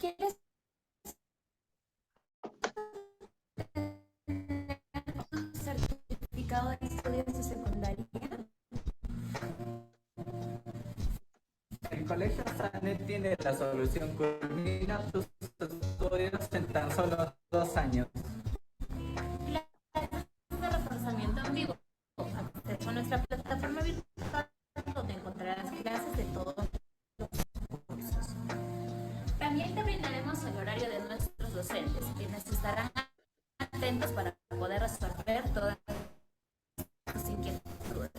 ¿quieres un certificado de estudios de secundaria? El Colegio Sanet tiene la solución. Culmina tus estudios en tan solo 2 años. Clases de reforzamiento en vivo. Acceso a nuestra plataforma virtual donde encontrarás clases de todos los cursos. También te brindaremos el horario de nuestros docentes, quienes estarán atentos para poder resolver todas tus inquietudes.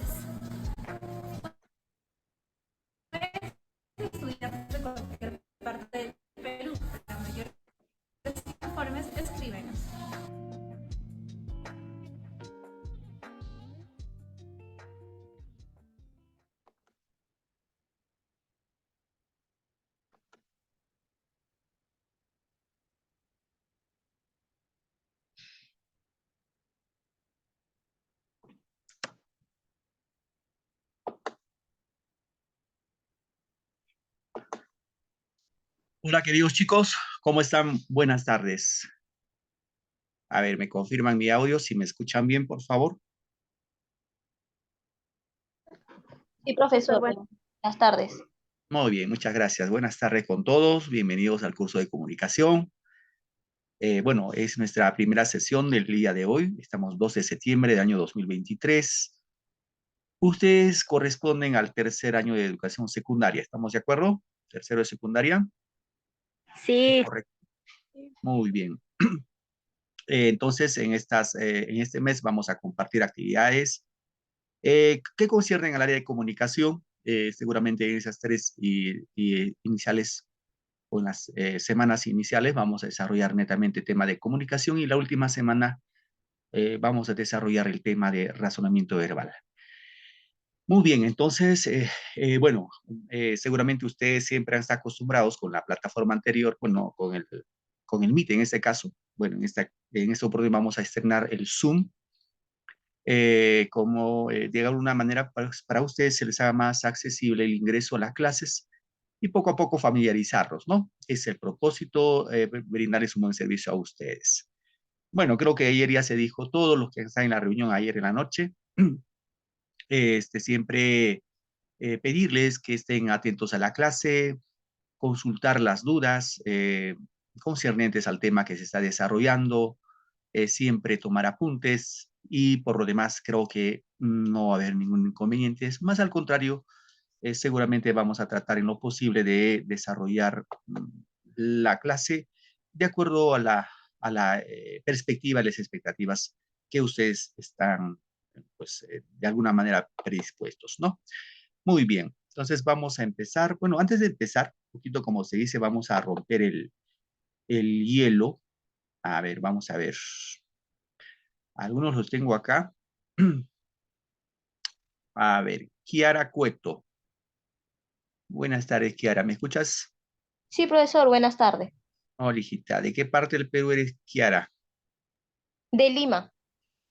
Puedes estudiar de cualquier parte del Perú. Para mayores informes, escríbenos. Hola, queridos chicos, ¿cómo están? Buenas tardes. A ver, ¿me confirman mi audio? Si me escuchan bien, por favor. Sí, profesor, buenas tardes. Muy bien, muchas gracias. Buenas tardes con todos. Bienvenidos al curso de comunicación. Bueno, es nuestra primera sesión del día de hoy. Estamos 12 de septiembre del año 2023. Ustedes corresponden al tercer año de educación secundaria. ¿Estamos de acuerdo? Tercero de secundaria. Sí. Correcto. Muy bien. Entonces, en este mes vamos a compartir actividades que conciernen al área de comunicación. Seguramente en esas tres iniciales o en las semanas iniciales vamos a desarrollar netamente el tema de comunicación y la última semana vamos a desarrollar el tema de razonamiento verbal. Muy bien, entonces, bueno, seguramente ustedes siempre han estado acostumbrados con la plataforma anterior, bueno, con el Meet en este caso. Bueno, en esta oportunidad vamos a estrenar el Zoom, como de alguna manera para ustedes se les haga más accesible el ingreso a las clases y poco a poco familiarizarlos, ¿no? Es el propósito, brindarles un buen servicio a ustedes. Bueno, creo que ayer ya se dijo todo lo que está en la reunión ayer en la noche. Siempre pedirles que estén atentos a la clase, consultar las dudas concernientes al tema que se está desarrollando, siempre tomar apuntes y por lo demás creo que no va a haber ningún inconveniente. Más al contrario, seguramente vamos a tratar en lo posible de desarrollar la clase de acuerdo a la perspectiva y las expectativas que ustedes están, pues, de alguna manera predispuestos, ¿no? Muy bien, entonces vamos a empezar. Bueno, antes de empezar, un poquito como se dice, vamos a romper el hielo. A ver, vamos a ver. Algunos los tengo acá. A ver, Kiara Cueto. Buenas tardes, Kiara. ¿Me escuchas? Sí, profesor, buenas tardes. Hola, hijita. ¿De qué parte del Perú eres, Kiara? De Lima.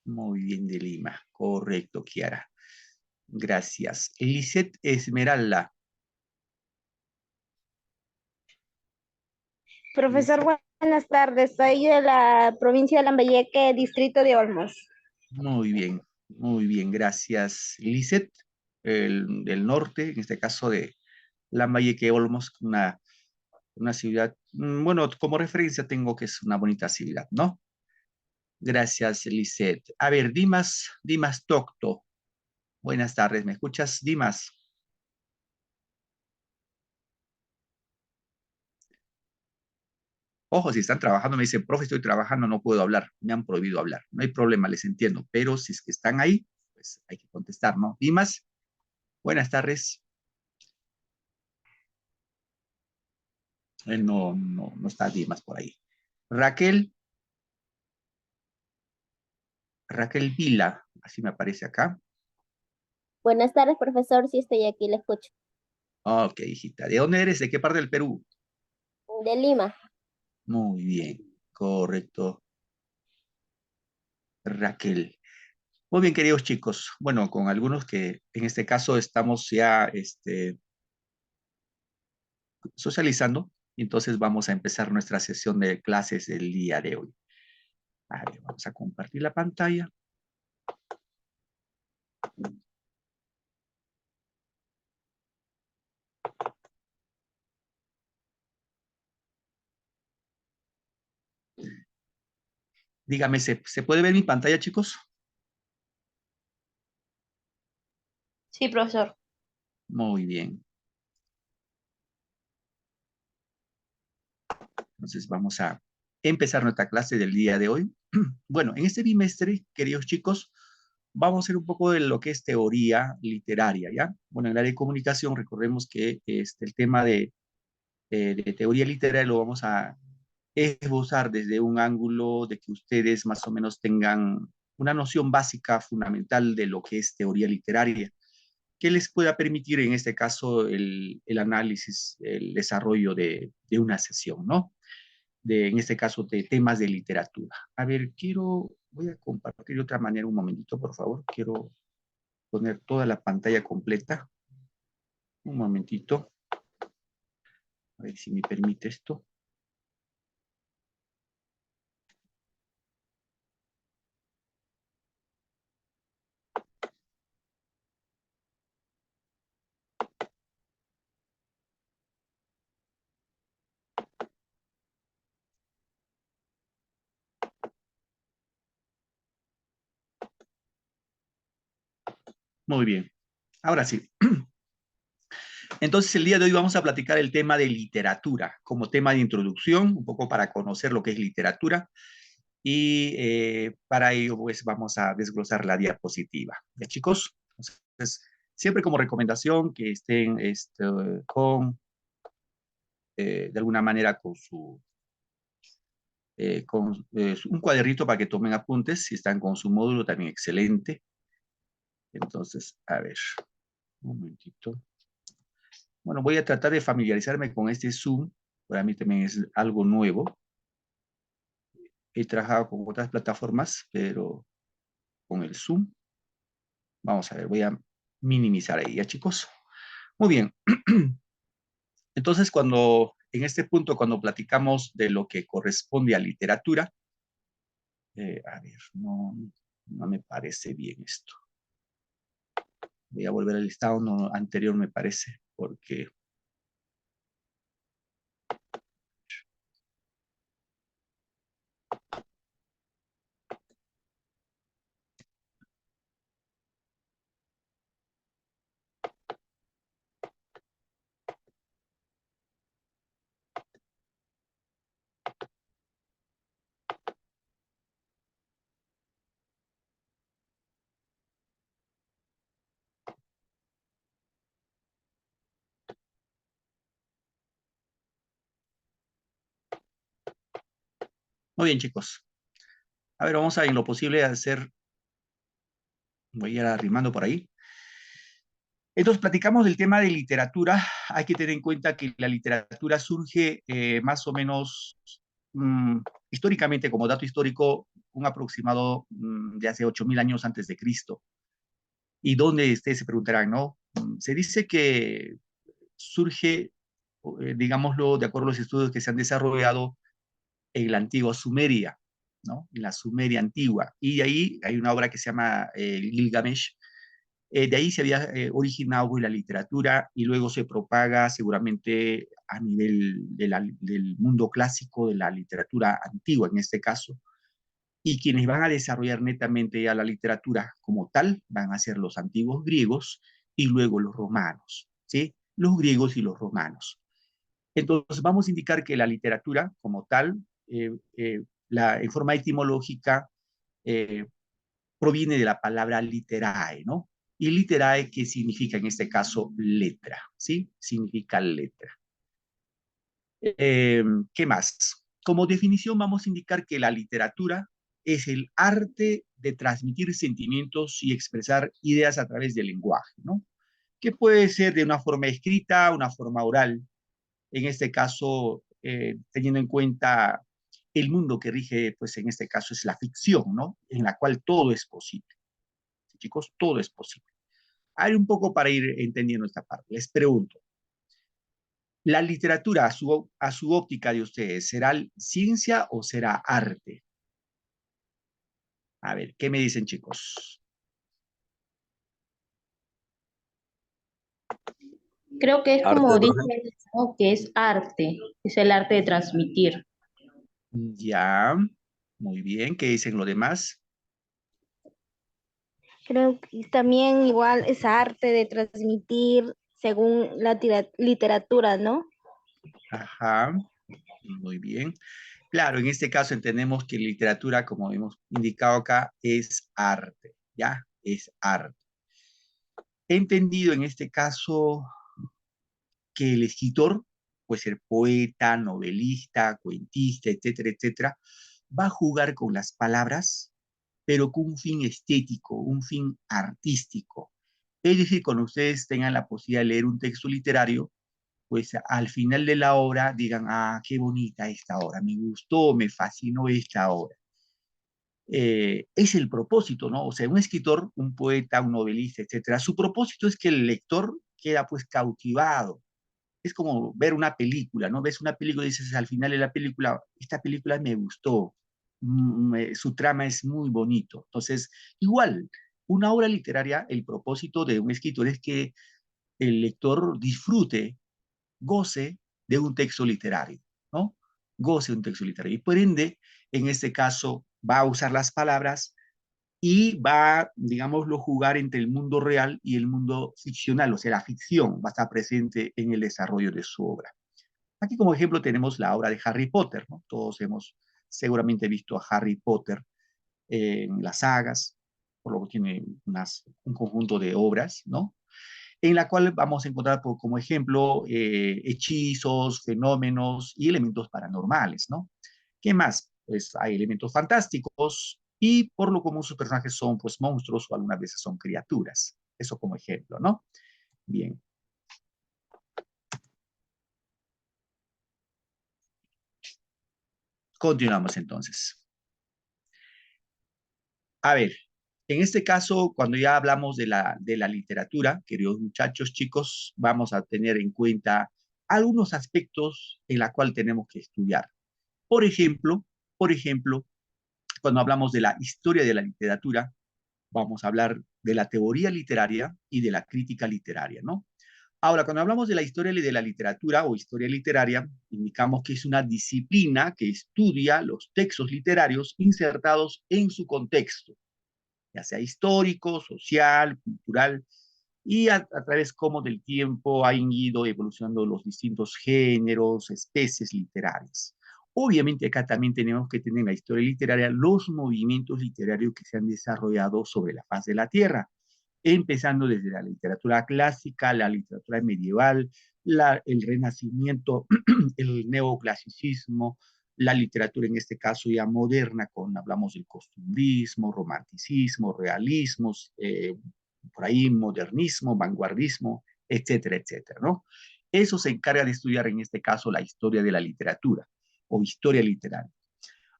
Muy bien, de Lima. Correcto, Kiara. Gracias. Lisette Esmeralda. Profesor, Lisette. buenas tardes. Soy de la provincia de Lambayeque, distrito de Olmos. Muy bien, gracias. Lisette, del norte, en este caso de Lambayeque, Olmos, una ciudad, bueno, como referencia tengo que es una bonita ciudad, ¿no? Gracias, Lisette. A ver, Dimas Tocto. Buenas tardes, ¿me escuchas, Dimas? Ojo, si están trabajando, me dicen, profe, estoy trabajando, no puedo hablar, me han prohibido hablar. No hay problema, les entiendo, pero si es que están ahí, pues hay que contestar, ¿no? Dimas, buenas tardes. No está Dimas por ahí. Raquel Vila, así me aparece acá. Buenas tardes, profesor. Sí, estoy aquí, le escucho. Ok, hijita. ¿De dónde eres? ¿De qué parte del Perú? De Lima. Muy bien, correcto. Raquel. Muy bien, queridos chicos. Bueno, con algunos que en este caso estamos ya socializando. Y entonces vamos a empezar nuestra sesión de clases del día de hoy. A ver, vamos a compartir la pantalla. Dígame, ¿se puede ver mi pantalla, chicos? Sí, profesor. Muy bien. Entonces vamos a empezar nuestra clase del día de hoy. Bueno, en este bimestre, queridos chicos, vamos a hacer un poco de lo que es teoría literaria, ¿ya? Bueno, en el área de comunicación, recordemos que el tema de teoría literaria lo vamos a esbozar desde un ángulo de que ustedes más o menos tengan una noción básica, fundamental de lo que es teoría literaria, que les pueda permitir en este caso el análisis, el desarrollo de una sesión, ¿no? En este caso, de temas de literatura. A ver, voy a compartir de otra manera un momentito, por favor. Quiero poner toda la pantalla completa. Un momentito. A ver si me permite esto. Muy bien. Ahora sí. Entonces, el día de hoy vamos a platicar el tema de literatura como tema de introducción, un poco para conocer lo que es literatura. Y para ello, pues, vamos a desglosar la diapositiva. ¿Ya, chicos? Entonces, siempre como recomendación que estén de alguna manera con un cuadernito para que tomen apuntes. Si están con su módulo, también excelente. Entonces, a ver, un momentito. Bueno, voy a tratar de familiarizarme con este Zoom. Para mí también es algo nuevo. He trabajado con otras plataformas, pero con el Zoom. Vamos a ver, voy a minimizar ahí, ¿ya, chicos? Muy bien. Entonces, en este punto, cuando platicamos de lo que corresponde a literatura, a ver, no me parece bien esto. Voy a volver al listado anterior, me parece, porque... Muy bien, chicos. A ver, vamos a, en lo posible, hacer... Voy a ir arrimando por ahí. Entonces, platicamos del tema de literatura. Hay que tener en cuenta que la literatura surge más o menos históricamente, como dato histórico, un aproximado de hace 8.000 años antes de Cristo. ¿Y dónde ustedes se preguntarán, no? Se dice que surge, digámoslo, de acuerdo a los estudios que se han desarrollado en la antigua Sumeria, ¿no? En la Sumeria antigua. Y ahí hay una obra que se llama Gilgamesh. De ahí se había originado pues, la literatura y luego se propaga seguramente a nivel del mundo clásico, de la literatura antigua en este caso. Y quienes van a desarrollar netamente ya la literatura como tal van a ser los antiguos griegos y luego los romanos, ¿sí? Los griegos y los romanos. Entonces vamos a indicar que la literatura como tal, en forma etimológica, eh, proviene de la palabra literae, ¿no? Y literae, ¿qué significa en este caso? Letra, ¿sí? Significa letra. ¿Qué más? Como definición vamos a indicar que la literatura es el arte de transmitir sentimientos y expresar ideas a través del lenguaje, ¿no? Que puede ser de una forma escrita, una forma oral. En este caso, teniendo en cuenta el mundo que rige, pues en este caso es la ficción, ¿no? En la cual todo es posible. Chicos, todo es posible. Hay un poco para ir entendiendo esta parte. Les pregunto, La literatura, a su óptica de ustedes, ¿será ciencia o será arte? A ver, ¿qué me dicen, chicos? Creo que es Arte, como dice, profe. ¿no? Que es arte, es el arte de transmitir. Ya, muy bien. ¿Qué dicen los demás? Creo que también igual es arte de transmitir según la literatura, ¿no? Ajá, muy bien. Claro, en este caso entendemos que literatura, como hemos indicado acá, es arte, ¿ya? Es arte. He entendido en este caso que el escritor, puede ser poeta, novelista, cuentista, etcétera, etcétera, va a jugar con las palabras, pero con un fin estético, un fin artístico. Es decir, cuando ustedes tengan la posibilidad de leer un texto literario, pues al final de la obra digan, ah, qué bonita esta obra, me gustó, me fascinó esta obra. Es el propósito, ¿no? O sea, un escritor, un poeta, un novelista, etcétera, su propósito es que el lector queda pues cautivado. Es como ver una película, ¿no? Ves una película y dices al final de la película, esta película me gustó, su trama es muy bonito. Entonces, igual, una obra literaria, el propósito de un escritor es que el lector disfrute, goce de un texto literario, ¿no? Goce de un texto literario. Y por ende, en este caso, va a usar las palabras y va, digámoslo, jugar entre el mundo real y el mundo ficcional, o sea, la ficción va a estar presente en el desarrollo de su obra. Aquí como ejemplo tenemos la obra de Harry Potter, ¿no? Todos hemos seguramente visto a Harry Potter en las sagas, por lo que tiene un conjunto de obras, ¿no? En la cual vamos a encontrar como ejemplo hechizos, fenómenos y elementos paranormales, ¿no? ¿Qué más? Pues hay elementos fantásticos y por lo común sus personajes son pues monstruos o algunas veces son criaturas. Eso como ejemplo, ¿no? Bien. Continuamos entonces. A ver, en este caso, cuando ya hablamos de la literatura, queridos muchachos, chicos, vamos a tener en cuenta algunos aspectos en la cual tenemos que estudiar. Por ejemplo, cuando hablamos de la historia de la literatura, vamos a hablar de la teoría literaria y de la crítica literaria, ¿no? Ahora, cuando hablamos de la historia de la literatura o historia literaria, indicamos que es una disciplina que estudia los textos literarios insertados en su contexto, ya sea histórico, social, cultural, y a través como del tiempo han ido evolucionando los distintos géneros, especies literarias. Obviamente acá también tenemos que tener en la historia literaria los movimientos literarios que se han desarrollado sobre la faz de la Tierra, empezando desde la literatura clásica, la literatura medieval, el Renacimiento, el neoclasicismo, la literatura en este caso ya moderna, con hablamos del costumbrismo, romanticismo, realismos, por ahí modernismo, vanguardismo, etcétera, etcétera, ¿no? Eso se encarga de estudiar en este caso la historia de la literatura o historia literaria.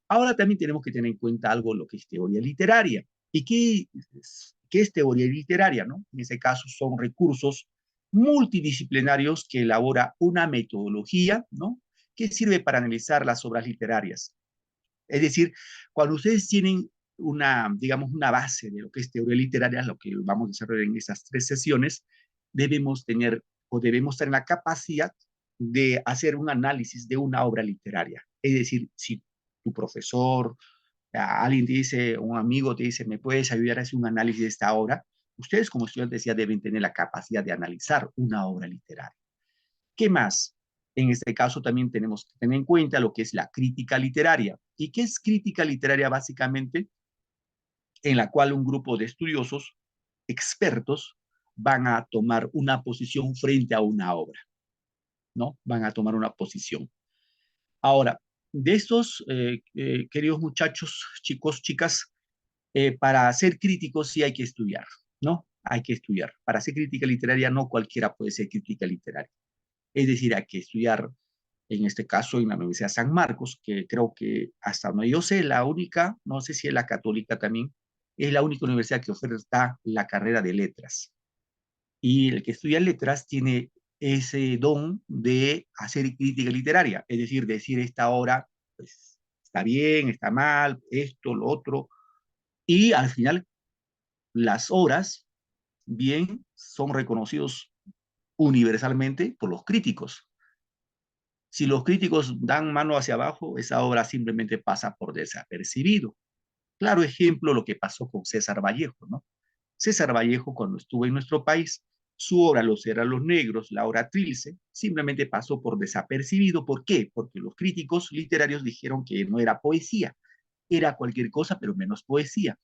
Ahora también tenemos que tener en cuenta algo lo que es teoría literaria. ¿Y qué es teoría literaria, no? En este caso son recursos multidisciplinarios que elabora una metodología, ¿no? Que sirve para analizar las obras literarias. Es decir, cuando ustedes tienen una, digamos, una base de lo que es teoría literaria, lo que vamos a desarrollar en esas 3 sesiones, debemos tener o debemos tener la capacidad de hacer un análisis de una obra literaria. Es decir, si tu profesor, alguien te dice, un amigo te dice, ¿me puedes ayudar a hacer un análisis de esta obra? Ustedes como estudiantes ya deben tener la capacidad de analizar una obra literaria. ¿Qué más? En este caso también tenemos que tener en cuenta lo que es la crítica literaria. ¿Y qué es crítica literaria básicamente? En la cual un grupo de estudiosos, expertos, van a tomar una posición frente a una obra, ¿no? Van a tomar una posición. Ahora, de estos, queridos muchachos, chicos, chicas, para ser críticos sí hay que estudiar, ¿no? Hay que estudiar. Para ser crítica literaria no cualquiera puede ser crítica literaria. Es decir, hay que estudiar, en este caso, en la Universidad San Marcos, que creo que hasta donde yo sé, la única, no sé si es la católica también, es la única universidad que oferta la carrera de letras. Y el que estudia letras tiene ese don de hacer crítica literaria, es decir esta obra pues, está bien, está mal, esto, lo otro, y al final las obras bien son reconocidos universalmente por los críticos. Si los críticos dan mano hacia abajo, esa obra simplemente pasa por desapercibido. Claro ejemplo lo que pasó con César Vallejo, ¿no? César Vallejo, cuando estuvo en nuestro país, su obra Los Hermanos Negros, la obra Trilce, simplemente pasó por desapercibido. ¿Por qué? Porque los críticos literarios dijeron que no era poesía, era cualquier cosa, pero menos poesía.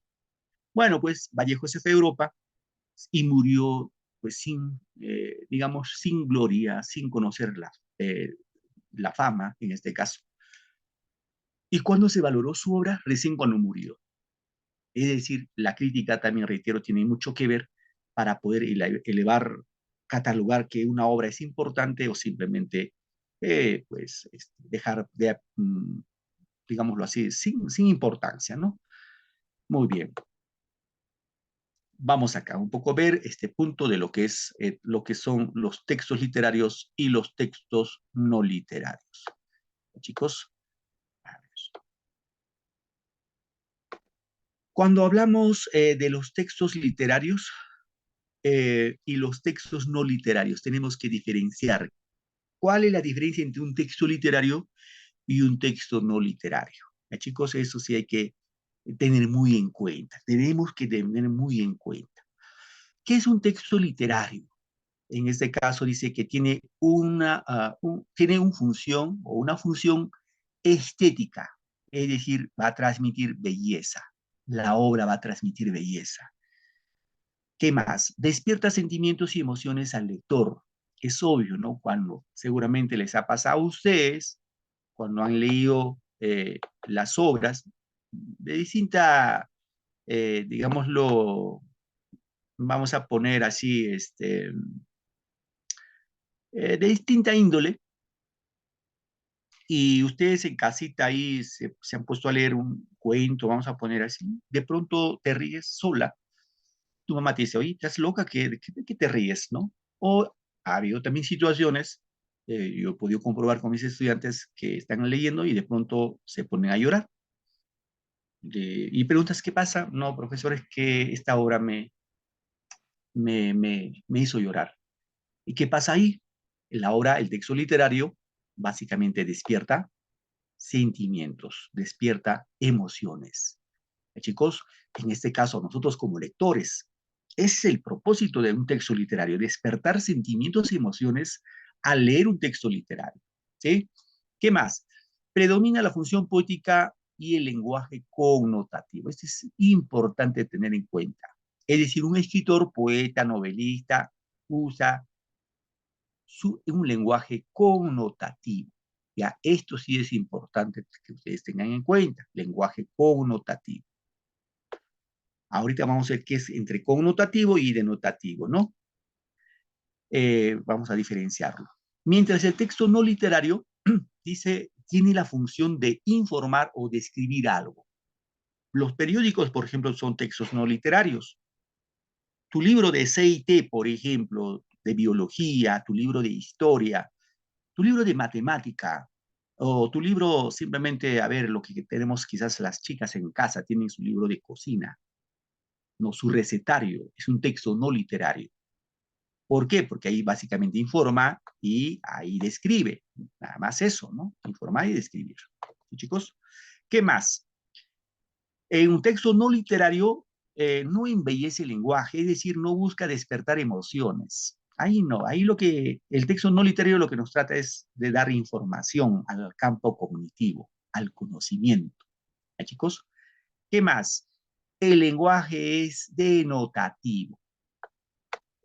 Bueno, pues Vallejo se fue a Europa y murió, pues sin, digamos, sin gloria, sin conocer la fama, en este caso. ¿Y cuándo se valoró su obra? Recién cuando murió. Es decir, la crítica también, reitero, tiene mucho que ver para poder elevar, catalogar que una obra es importante o simplemente, pues, dejar de, digámoslo así, sin importancia, ¿no? Muy bien. Vamos acá un poco a ver este punto de lo que son los textos literarios y los textos no literarios. Chicos, a ver. Cuando hablamos de los textos literarios, y los textos no literarios. Tenemos que diferenciar. ¿Cuál es la diferencia entre un texto literario y un texto no literario? Chicos, eso sí hay que tener muy en cuenta. Tenemos que tener muy en cuenta. ¿Qué es un texto literario? En este caso dice que tiene tiene una función o una función estética, es decir, va a transmitir belleza. La obra va a transmitir belleza. ¿Qué más? Despierta sentimientos y emociones al lector. Es obvio, ¿no? Cuando seguramente les ha pasado a ustedes, cuando han leído las obras de distinta, digámoslo, vamos a poner así, de distinta índole, y ustedes en casita ahí se han puesto a leer un cuento, vamos a poner así, de pronto te ríes sola. Tu mamá te dice, oye, estás loca, ¿qué te ríes, no? O ha habido también situaciones, yo he podido comprobar con mis estudiantes que están leyendo y de pronto se ponen a llorar. Y preguntas, ¿qué pasa? No, profesor, es que esta obra me hizo llorar. ¿Y qué pasa ahí? La obra, el texto literario, básicamente despierta sentimientos, despierta emociones. Chicos, en este caso, nosotros como lectores, es el propósito de un texto literario, despertar sentimientos y emociones al leer un texto literario. ¿Sí? ¿Qué más? Predomina la función poética y el lenguaje connotativo. Esto es importante tener en cuenta. Es decir, un escritor, poeta, novelista, usa un lenguaje connotativo. Ya, esto sí es importante que ustedes tengan en cuenta, lenguaje connotativo. Ahorita vamos a ver qué es entre connotativo y denotativo, ¿no? Vamos a diferenciarlo. Mientras el texto no literario dice, tiene la función de informar o describir algo. Los periódicos, por ejemplo, son textos no literarios. Tu libro de CIT, por ejemplo, de biología, tu libro de historia, tu libro de matemática, o tu libro simplemente, a ver, lo que tenemos quizás las chicas en casa, tienen su libro de cocina, no su recetario, es un texto no literario. ¿Por qué? Porque ahí básicamente informa y ahí describe. Nada más eso, ¿no? Informar y describir. ¿Sí, chicos? ¿Qué más? En un texto no literario no embellece el lenguaje, es decir, no busca despertar emociones. Ahí no, ahí el texto no literario lo que nos trata es de dar información al campo cognitivo, al conocimiento. ¿Sí, chicos? ¿Qué más? El lenguaje es denotativo.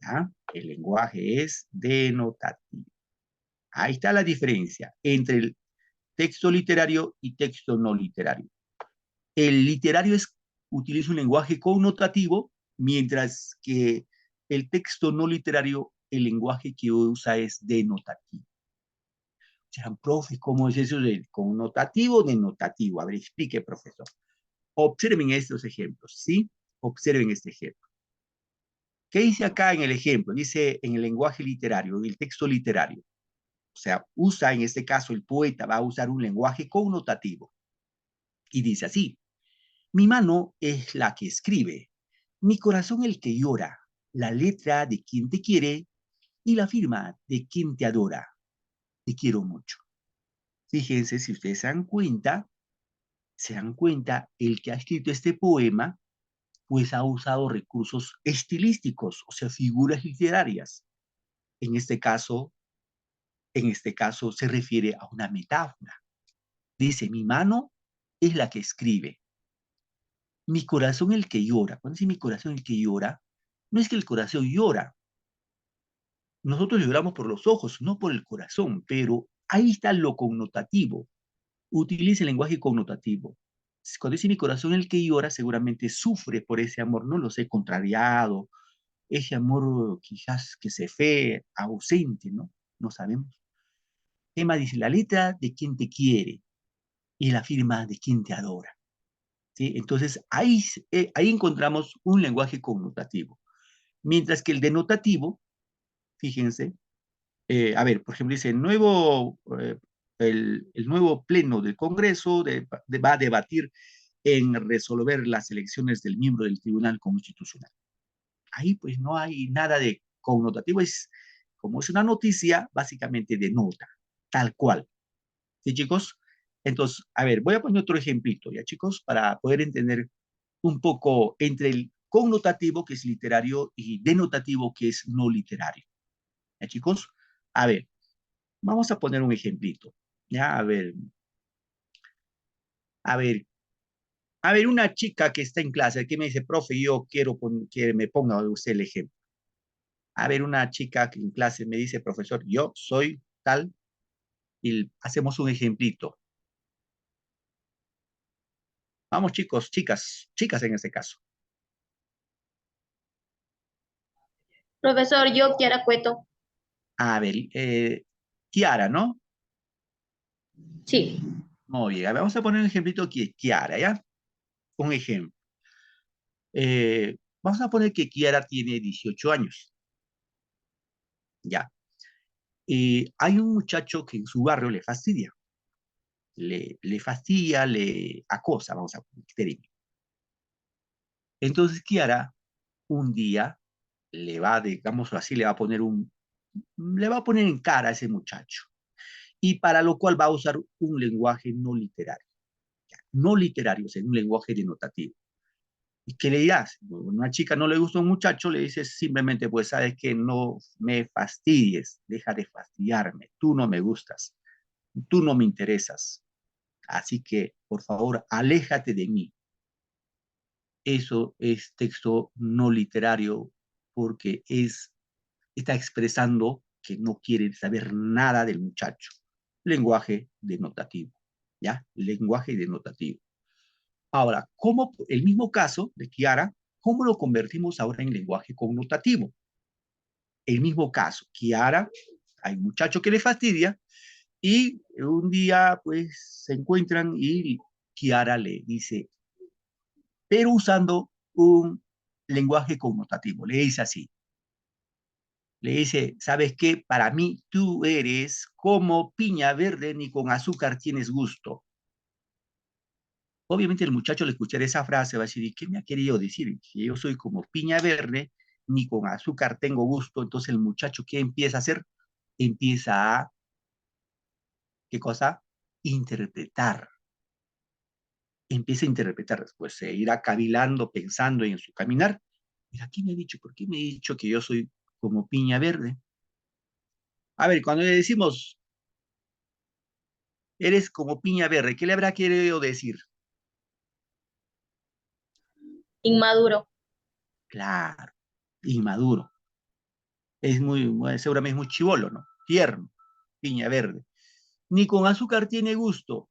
¿Ya? El lenguaje es denotativo. Ahí está la diferencia entre el texto literario y texto no literario. El literario utiliza un lenguaje connotativo, mientras que el texto no literario, el lenguaje que usa es denotativo. O sea, profe, ¿cómo es eso de connotativo o denotativo? A ver, explique, profesor. Observen estos ejemplos, ¿sí? Observen este ejemplo. ¿Qué dice acá en el ejemplo? Dice en el lenguaje literario, en el texto literario. O sea, usa en este caso el poeta va a usar un lenguaje connotativo. Y dice así, mi mano es la que escribe, mi corazón el que llora, la letra de quien te quiere y la firma de quien te adora. Te quiero mucho. Fíjense, si ustedes se dan cuenta, el que ha escrito este poema, pues ha usado recursos estilísticos, o sea, figuras literarias. En este caso, se refiere a una metáfora. Dice, mi mano es la que escribe, mi corazón el que llora. Cuando dice mi corazón el que llora, no es que el corazón llora. Nosotros lloramos por los ojos, no por el corazón, pero ahí está lo connotativo. Utiliza el lenguaje connotativo. Cuando dice mi corazón el que llora, seguramente sufre por ese amor, no lo sé, contrariado, ese amor quizás que se fue, ausente, ¿no? No sabemos. Emma dice, la letra de quien te quiere y la firma de quien te adora. ¿Sí? Entonces, ahí encontramos un lenguaje connotativo. Mientras que el denotativo, fíjense, a ver, por ejemplo, dice, el nuevo pleno del Congreso va a debatir en resolver las elecciones del miembro del Tribunal Constitucional. Ahí pues no hay nada de connotativo, como es una noticia, básicamente denota, tal cual. ¿Sí, chicos? Entonces, a ver, voy a poner otro ejemplito, ¿ya, chicos? Para poder entender un poco entre el connotativo, que es literario, y denotativo, que es no literario. ¿Ya, chicos? A ver, vamos a poner un ejemplito. Ya, a ver, una chica que está en clase, que me dice, profe, yo quiero que me ponga usted el ejemplo. A ver, una chica que en clase me dice, profesor, yo soy tal, y hacemos un ejemplito. Vamos, chicos, chicas en este caso. Profesor, yo, Kiara Cueto. A ver, Kiara, ¿no? Sí. Muy bien, a ver, vamos a poner un ejemplito que es Kiara, ¿ya? Un ejemplo. Vamos a poner que Kiara tiene 18 años. Ya. Hay un muchacho que en su barrio le fastidia. Le fastidia, le acosa, vamos a poner este término. Entonces Kiara un día le va, digámoslo así, le va a poner en cara a ese muchacho. Y para lo cual va a usar un lenguaje no literario. No literario, o sea, un lenguaje denotativo. ¿Y qué le dirás? A una chica no le gusta un muchacho, le dices simplemente, pues, sabes que no me fastidies, deja de fastidiarme, tú no me gustas, tú no me interesas, así que, por favor, aléjate de mí. Eso es texto no literario porque está expresando que no quiere saber nada del muchacho. Lenguaje denotativo, ¿ya? Lenguaje denotativo. Ahora, ¿cómo el mismo caso de Kiara, cómo lo convertimos ahora en lenguaje connotativo? El mismo caso, Kiara, hay un muchacho que le fastidia y un día pues se encuentran y Kiara le dice, pero usando un lenguaje connotativo, le dice así, le dice, ¿sabes qué? Para mí tú eres como piña verde, ni con azúcar tienes gusto. Obviamente el muchacho al escuchar esa frase va a decir, ¿y qué me ha querido decir? Si yo soy como piña verde, ni con azúcar tengo gusto, entonces el muchacho, ¿qué empieza a hacer? Empieza a, ¿qué cosa? Interpretar. Empieza a interpretar, después se irá cavilando, pensando en su caminar. Mira, ¿qué me ha dicho? ¿Por qué me ha dicho que yo soy como piña verde? A ver, cuando le decimos, eres como piña verde, ¿qué le habrá querido decir? Inmaduro. Claro, inmaduro. Seguramente es muy chivolo, ¿no? Tierno, piña verde. Ni con azúcar tiene gusto.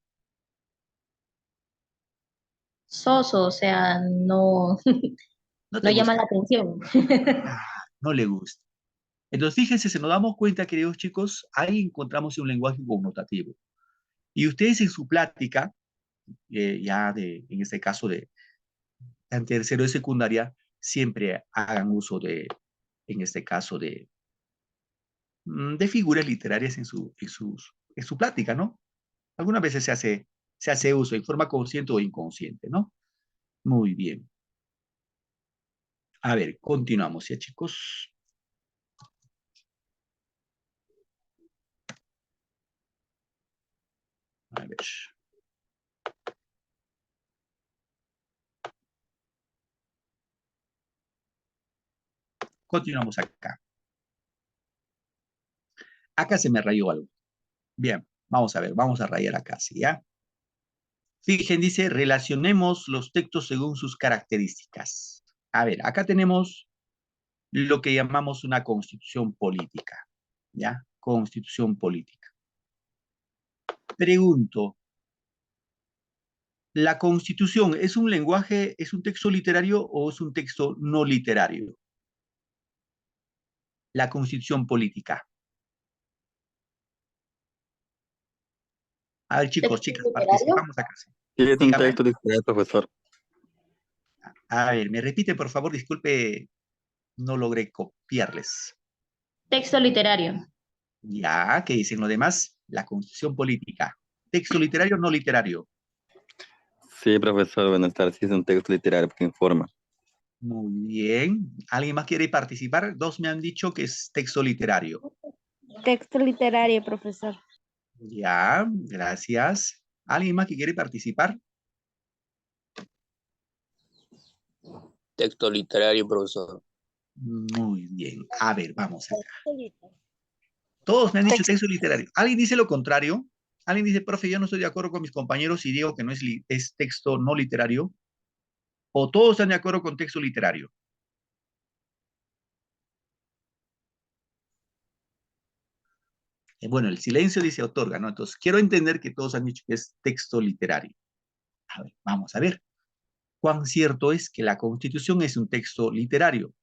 Soso, o sea, no, No te no llama la gusta. atención. Ah, no le gusta. Entonces, fíjense, si nos damos cuenta, queridos chicos, ahí encontramos un lenguaje connotativo. Y ustedes en su plática, en este caso en tercero de secundaria, siempre hagan uso en este caso de figuras literarias en su plática, ¿no? Algunas veces se hace uso en forma consciente o inconsciente, ¿no? Muy bien. A ver, continuamos ya, chicos. A ver. Continuamos acá. Acá se me rayó algo. Bien, vamos a ver, vamos a rayar acá, ¿sí? ¿Ya? Fíjense, dice, relacionemos los textos según sus características. A ver, acá tenemos lo que llamamos una constitución política, ¿ya? Constitución política. Pregunto, ¿la constitución es un lenguaje, es un texto literario o es un texto no literario? La constitución política. A ver, chicos, ¿Texto chicas, literario? participamos acá. Sí. Sí, es un Dígame. texto literario, profesor. A ver, me repite, por favor, disculpe, no logré copiarles. Texto literario. Ya, ¿qué dicen los demás? La constitución política. ¿Texto literario o no literario? Sí, profesor, buenas tardes. Sí, es un texto literario que informa. Muy bien. ¿Alguien más quiere participar? Dos me han dicho que es texto literario. Texto literario, profesor. Ya, gracias. ¿Alguien más que quiere participar? Texto literario, profesor. Muy bien. A ver, vamos acá. Todos me han dicho texto literario. ¿Alguien dice lo contrario? ¿Alguien dice, profe, yo no estoy de acuerdo con mis compañeros y digo que no es texto no literario? ¿O todos están de acuerdo con texto literario? Bueno, el silencio dice otorga, ¿no? Entonces, quiero entender que todos han dicho que es texto literario. A ver, vamos a ver. ¿Cuán cierto es que la Constitución es un texto literario?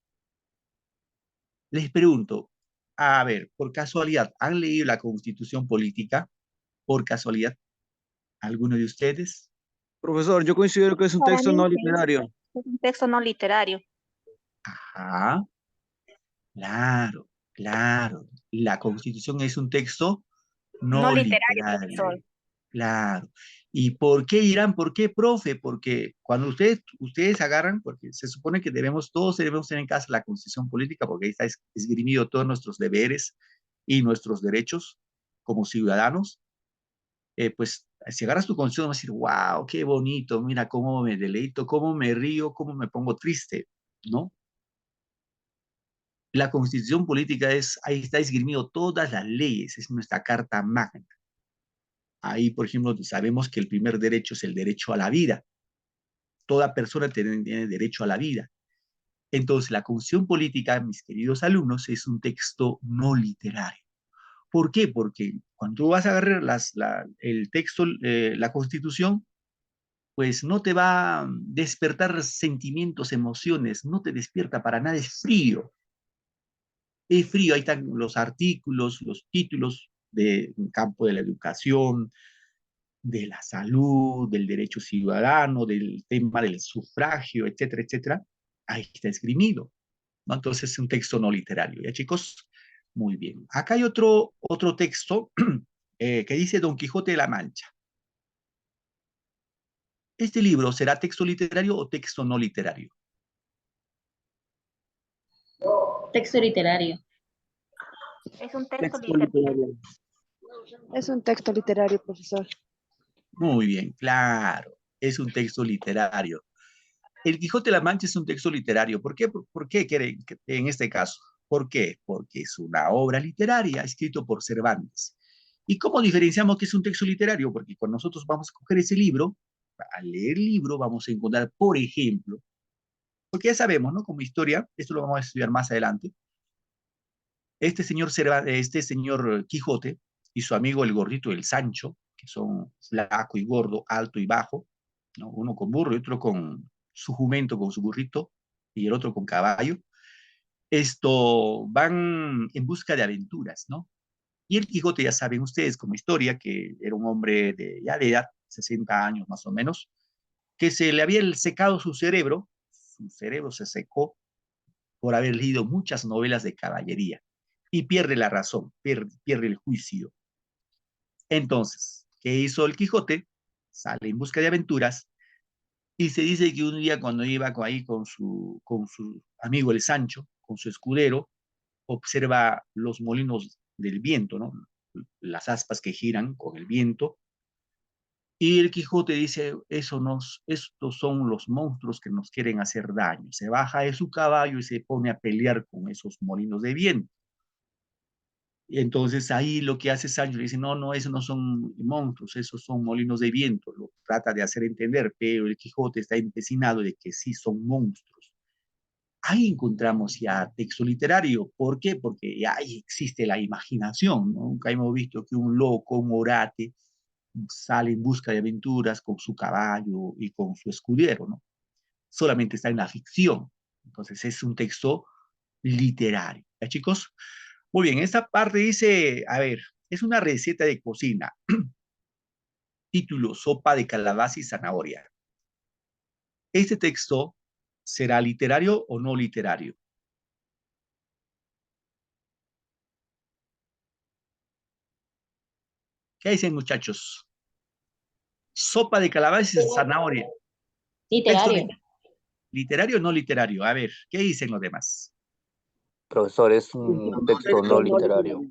Les pregunto, a ver, por casualidad, ¿han leído la Constitución política? Por casualidad, ¿alguno de ustedes? Profesor, yo considero que es un Para texto mí no sí, literario. es un texto no literario. Ajá, claro, claro. La Constitución es un texto No no literario, literario. profesor. Claro. ¿Y por qué dirán, por qué, profe? Porque cuando ustedes agarran, porque se supone que todos debemos tener en casa la constitución política, porque ahí está esgrimido todos nuestros deberes y nuestros derechos como ciudadanos, pues si agarras tu constitución vas a decir, wow, qué bonito, mira cómo me deleito, cómo me río, cómo me pongo triste, ¿no? La constitución política ahí está esgrimido todas las leyes, es nuestra carta magna. Ahí, por ejemplo, sabemos que el primer derecho es el derecho a la vida. Toda persona tiene derecho a la vida. Entonces, la Constitución política, mis queridos alumnos, es un texto no literario. ¿Por qué? Porque cuando tú vas a agarrar el texto, la Constitución, pues no te va a despertar sentimientos, emociones, no te despierta para nada, es frío. Es frío, ahí están los artículos, los títulos del campo de la educación, de la salud, del derecho ciudadano, del tema del sufragio, etcétera, etcétera, ahí está esgrimido, ¿no? Entonces es un texto no literario, ¿ya, chicos? Muy bien. Acá hay otro texto que dice Don Quijote de la Mancha. ¿Este libro será texto literario o texto no literario? Texto literario. Es un texto Texto literario. literario. Es un texto literario, profesor. Muy bien, claro, es un texto literario. El Quijote de la Mancha es un texto literario. ¿Por qué? ¿Por qué creen en este caso? ¿Por qué? Porque es una obra literaria escrito por Cervantes. ¿Y cómo diferenciamos que es un texto literario? Porque cuando nosotros vamos a coger ese libro, al leer el libro, vamos a encontrar, por ejemplo, porque ya sabemos, ¿no? Como historia, esto lo vamos a estudiar más adelante, este señor Quijote y su amigo el gordito el Sancho, que son flaco y gordo, alto y bajo, ¿no? Uno con burro y otro con su jumento, con su burrito, y el otro con caballo, esto van en busca de aventuras, ¿no? Y el Quijote, ya saben ustedes como historia, que era un hombre ya de edad, 60 años más o menos, que se le había secado su cerebro se secó por haber leído muchas novelas de caballería y pierde la razón, pierde el juicio. Entonces, ¿qué hizo el Quijote? Sale en busca de aventuras y se dice que un día cuando iba ahí con su amigo el Sancho, con su escudero, observa los molinos del viento, ¿no? Las aspas que giran con el viento. Y el Quijote dice, estos son los monstruos que nos quieren hacer daño. Se baja de su caballo y se pone a pelear con esos molinos de viento. Y entonces ahí lo que hace Sancho le dice, no, no, esos no son monstruos, esos son molinos de viento. Lo trata de hacer entender, pero el Quijote está empecinado de que sí son monstruos. Ahí encontramos ya texto literario. ¿Por qué? Porque ya ahí existe la imaginación, ¿no? Nunca hemos visto que un loco, un orate, sale en busca de aventuras con su caballo y con su escudero, ¿no? Solamente está en la ficción. Entonces es un texto literario. ¿Ya, chicos? Muy bien, esta parte dice, a ver, es una receta de cocina. Título, sopa de calabaza y zanahoria. ¿Este texto será literario o no literario? ¿Qué dicen, muchachos? Sopa de calabaza y zanahoria. ¿Texto Literario. literario o no literario? A ver, ¿qué dicen los demás? Profesor, es un texto no literario.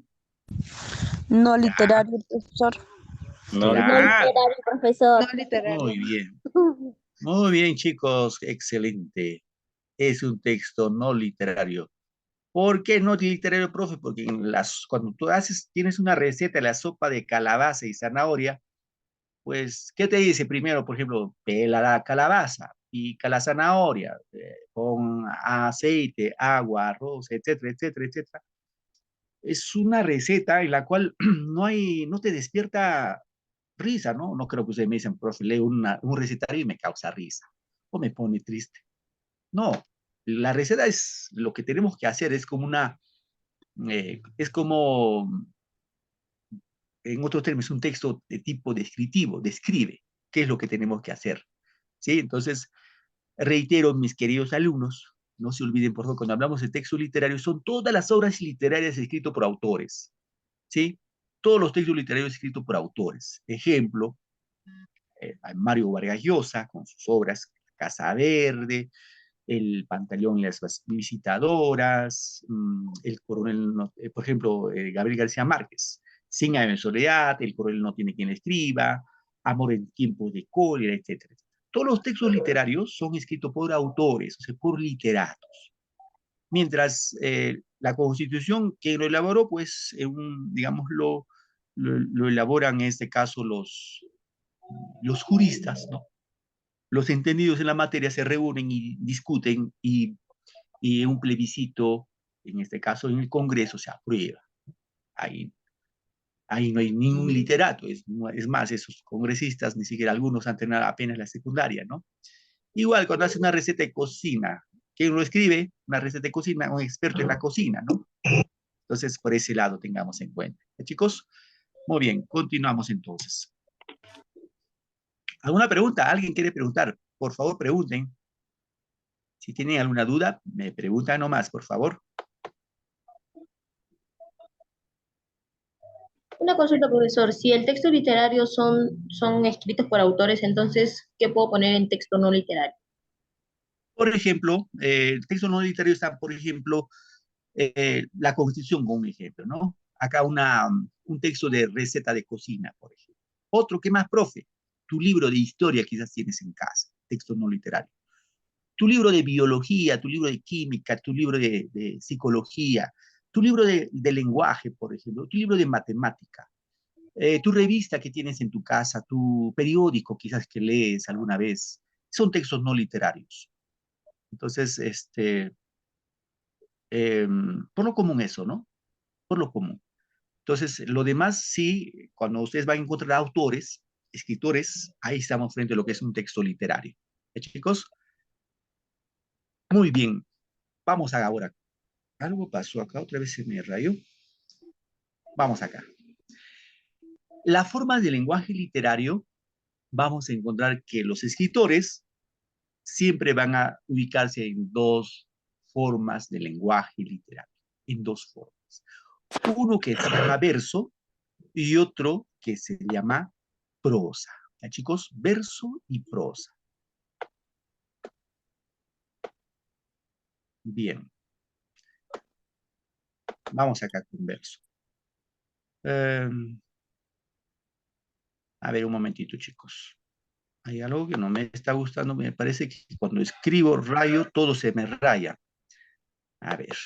No Ya, literario, profesor. No, No ya, literario, profesor. No literario. muy bien. Muy bien, chicos, excelente. Es un texto no literario. ¿Por qué no literario, profe? Porque cuando tú tienes una receta de la sopa de calabaza y zanahoria, pues, ¿qué te dice primero? Por ejemplo, pela la calabaza, pica la zanahoria, con aceite, agua, arroz, etcétera, etcétera, etcétera. Es una receta en la cual no te despierta risa, ¿no? No creo que ustedes me dicen, profe, leo un recetario y me causa risa o me pone triste. No, la receta es lo que tenemos que hacer, es como, en otros términos, un texto de tipo descriptivo, describe qué es lo que tenemos que hacer. ¿Sí? Entonces, reitero, mis queridos alumnos, no se olviden, por favor, cuando hablamos de texto literario, son todas las obras literarias escritas por autores. ¿Sí? Todos los textos literarios escritos por autores. Ejemplo, Mario Vargas Llosa, con sus obras Casa Verde, El Pantaleón y las Visitadoras, el coronel, por ejemplo, Gabriel García Márquez, 100 años de soledad, El coronel no tiene quien le escriba, Amor en tiempos de cólera, etc. Todos los textos literarios son escritos por autores, o sea, por literatos. Mientras la Constitución, que lo elaboró, pues, digamos, lo elaboran en este caso los juristas, ¿no? Los entendidos en la materia se reúnen y discuten y un plebiscito, en este caso en el Congreso, se aprueba. Ahí, ahí no hay ningún literato, es más, esos congresistas, ni siquiera algunos han tenido apenas la secundaria, ¿no? Igual cuando hace una receta de cocina, ¿quién lo escribe? Una receta de cocina, un experto en la cocina, ¿no? Entonces, por ese lado tengamos en cuenta. Chicos, muy bien, continuamos entonces. ¿Alguna pregunta? ¿Alguien quiere preguntar? Por favor, pregunten. Si tienen alguna duda, me preguntan nomás, por favor. Una consulta, profesor. Si el texto literario son escritos por autores, entonces, ¿qué puedo poner en texto no literario? Por ejemplo, el texto no literario está, por ejemplo, la Constitución como un ejemplo, ¿no? Acá un texto de receta de cocina, por ejemplo. Otro, ¿qué más, profe? Tu libro de historia quizás tienes en casa, texto no literario. Tu libro de biología, tu libro de química, tu libro de psicología, tu libro de lenguaje, por ejemplo, tu libro de matemática, tu revista que tienes en tu casa, tu periódico quizás que lees alguna vez, son textos no literarios. Entonces, por lo común eso, ¿no? Por lo común. Entonces, lo demás sí, cuando ustedes van a encontrar autores, escritores, ahí estamos frente a lo que es un texto literario. Chicos, muy bien. Vamos ahora. Algo pasó acá, otra vez se me rayó. Vamos acá. La forma de lenguaje literario, vamos a encontrar que los escritores siempre van a ubicarse en dos formas de lenguaje literario, en dos formas. Uno que se llama verso y otro que se llama prosa. ¿Ya, chicos? Verso y prosa. Bien. Vamos acá con verso. A ver, un momentito, chicos. Hay algo que no me está gustando. Me parece que cuando escribo rayo, todo se me raya. A ver.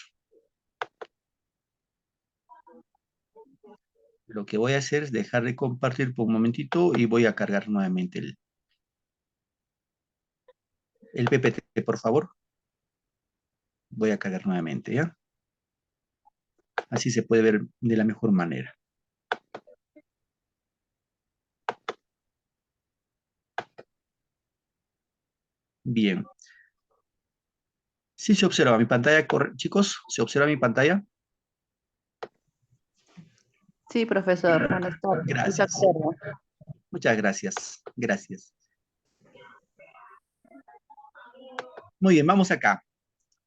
Lo que voy a hacer es dejar de compartir por un momentito y voy a cargar nuevamente el PPT, por favor. Voy a cargar nuevamente, ¿ya? Así se puede ver de la mejor manera. Bien. ¿Sí se observa mi pantalla, chicos? ¿Se observa mi pantalla? Sí, profesor, buenas tardes. Gracias. Muchas gracias. Gracias. Muy bien, vamos acá.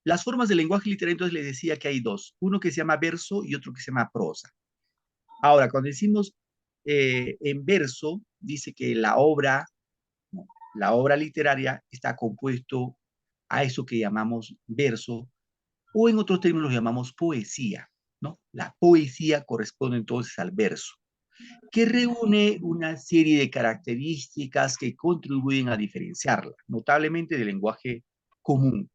Las formas del lenguaje literario, entonces les decía que hay dos. Uno que se llama verso y otro que se llama prosa. Ahora, cuando decimos en verso, dice que la obra literaria está compuesto a eso que llamamos verso, o en otros términos lo llamamos poesía, ¿no? La poesía corresponde entonces al verso, que reúne una serie de características que contribuyen a diferenciarla, notablemente del lenguaje común.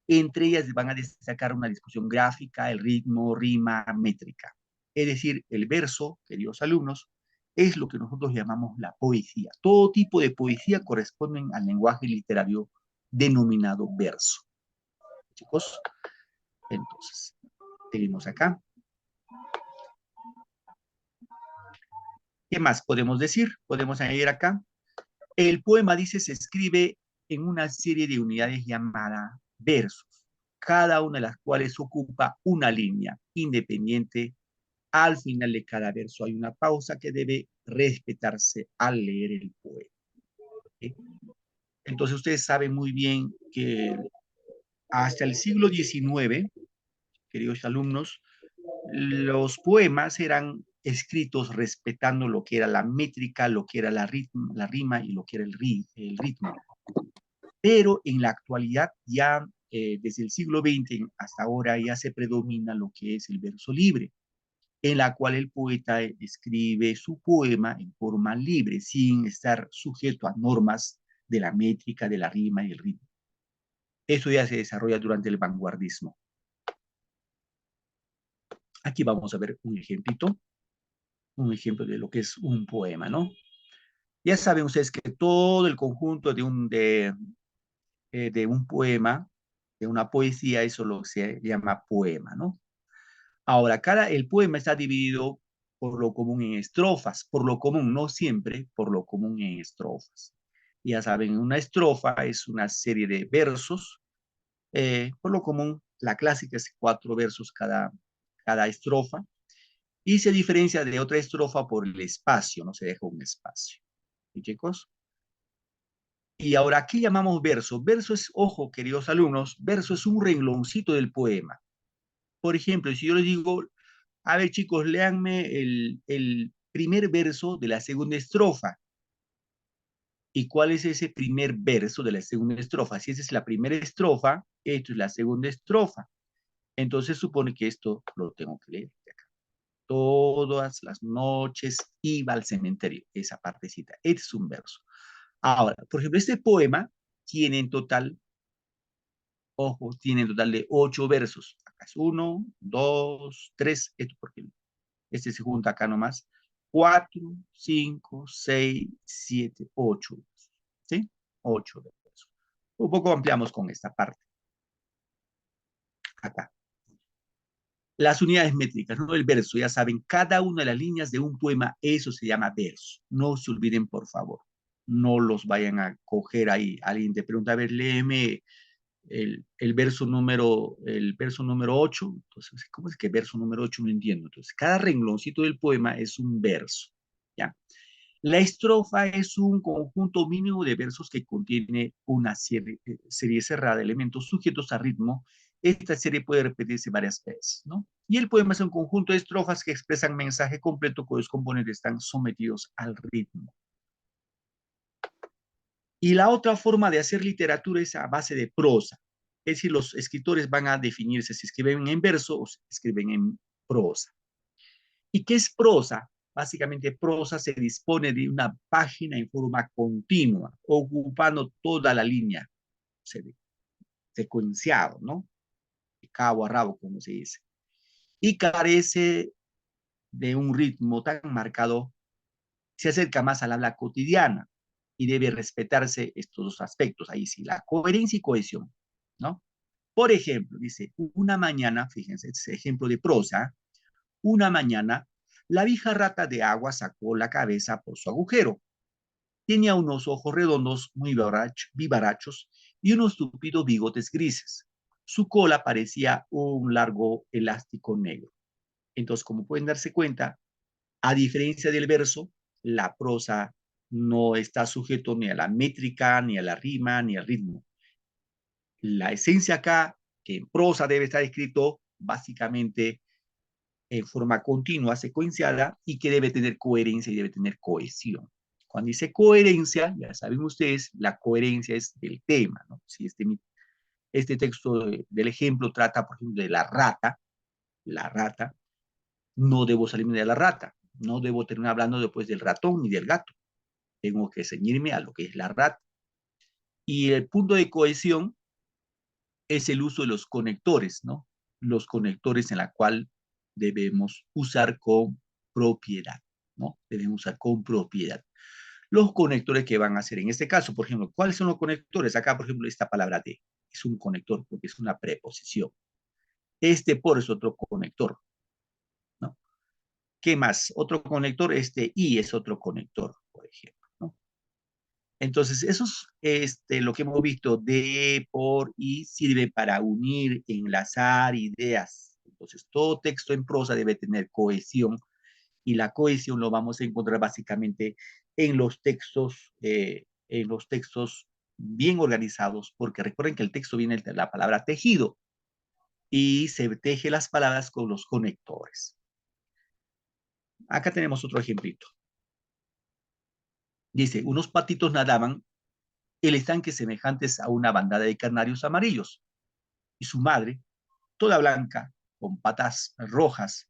Entre ellas van a destacar una discusión gráfica, el ritmo, rima, métrica. Es decir, el verso, queridos alumnos, es lo que nosotros llamamos la poesía. Todo tipo de poesía corresponden al lenguaje literario denominado verso. Chicos, entonces, seguimos acá. ¿Qué más podemos decir? Podemos añadir acá. El poema, dice, se escribe en una serie de unidades llamadas versos, cada una de las cuales ocupa una línea independiente. Al final de cada verso hay una pausa que debe respetarse al leer el poema. ¿Sí? Entonces ustedes saben muy bien que hasta el siglo XIX, queridos alumnos, los poemas eran escritos respetando lo que era la métrica, lo que era la rima y lo que era el ritmo. Pero en la actualidad ya desde el siglo XX hasta ahora ya se predomina lo que es el verso libre, en la cual el poeta escribe su poema en forma libre, sin estar sujeto a normas de la métrica, de la rima y el ritmo. Eso ya se desarrolla durante el vanguardismo. Aquí vamos a ver un ejemplito, un ejemplo de lo que es un poema, ¿no? Ya saben ustedes que todo el conjunto de un poema, de una poesía, eso lo se llama poema, ¿no? Ahora, el poema está dividido por lo común en estrofas, por lo común, no siempre, por lo común en estrofas. Ya saben, una estrofa es una serie de versos, por lo común, la clásica es 4 versos cada estrofa, y se diferencia de otra estrofa por el espacio, no se deja un espacio. ¿Sí, chicos? Y ahora, ¿qué llamamos verso? Verso es, ojo, queridos alumnos, verso es un rengloncito del poema. Por ejemplo, si yo les digo, a ver, chicos, léanme el primer verso de la segunda estrofa. ¿Y cuál es ese primer verso de la segunda estrofa? Si esa es la primera estrofa, esto es la segunda estrofa. Entonces supone que esto lo tengo que leer de acá. Todas las noches iba al cementerio. Esa partecita. Este es un verso. Ahora, por ejemplo, este poema tiene en total, ojo, tiene en total de 8 versos. Acá es 1, 2, 3, esto porque este se junta acá nomás. 4, 5, 6, 7, 8. ¿Sí? 8 versos. Un poco ampliamos con esta parte. Acá. Las unidades métricas, no el verso, ya saben, cada una de las líneas de un poema, eso se llama verso. No se olviden, por favor. No los vayan a coger ahí. Alguien te pregunta, a ver, léeme el verso número 8. Entonces, ¿cómo es que verso número 8? No entiendo. Entonces, cada rengloncito del poema es un verso. ¿Ya? La estrofa es un conjunto mínimo de versos que contiene una serie cerrada de elementos sujetos a ritmo esta serie puede repetirse varias veces, ¿no? Y el poema es un conjunto de estrofas que expresan mensaje completo cuyos componentes están sometidos al ritmo. Y la otra forma de hacer literatura es a base de prosa. Es decir, los escritores van a definirse si escriben en verso o si escriben en prosa. ¿Y qué es prosa? Básicamente, prosa se dispone de una página en forma continua, ocupando toda la línea, secuenciado, ¿no? De cabo a rabo, como se dice. Y carece de un ritmo tan marcado, se acerca más al habla cotidiana y debe respetarse estos dos aspectos. Ahí sí, la coherencia y cohesión, ¿no? Por ejemplo, dice, una mañana, fíjense, este ejemplo de prosa, una mañana, la vieja rata de agua sacó la cabeza por su agujero. Tenía unos ojos redondos muy vivarachos y unos tupidos bigotes grises. Su cola parecía un largo elástico negro. Entonces, como pueden darse cuenta, a diferencia del verso, la prosa no está sujeto ni a la métrica, ni a la rima, ni al ritmo. La esencia acá, que en prosa debe estar escrito básicamente en forma continua, secuenciada, y que debe tener coherencia y debe tener cohesión. Cuando dice coherencia, ya saben ustedes, la coherencia es del tema, ¿no? Si este texto del ejemplo trata, por ejemplo, de la rata, no debo salirme de la rata, no debo terminar hablando después del ratón ni del gato. Tengo que ceñirme a lo que es la rata. Y el punto de cohesión es el uso de los conectores, ¿no? Los conectores en la cual debemos usar con propiedad, ¿no? Debemos usar con propiedad. Los conectores que van a ser en este caso, por ejemplo, ¿cuáles son los conectores? Acá, por ejemplo, esta palabra de es un conector porque es una preposición. Este por es otro conector, ¿no? ¿Qué más? Otro conector, este y es otro conector, por ejemplo, ¿no? Entonces, eso es lo que hemos visto de, por y sirve para unir, enlazar ideas. Entonces, todo texto en prosa debe tener cohesión y la cohesión lo vamos a encontrar básicamente en los textos bien organizados, porque recuerden que el texto viene de la palabra tejido y se teje las palabras con los conectores. Acá tenemos otro ejemplito. Dice, unos patitos nadaban el estanque semejantes a una bandada de canarios amarillos, y su madre, toda blanca, con patas rojas,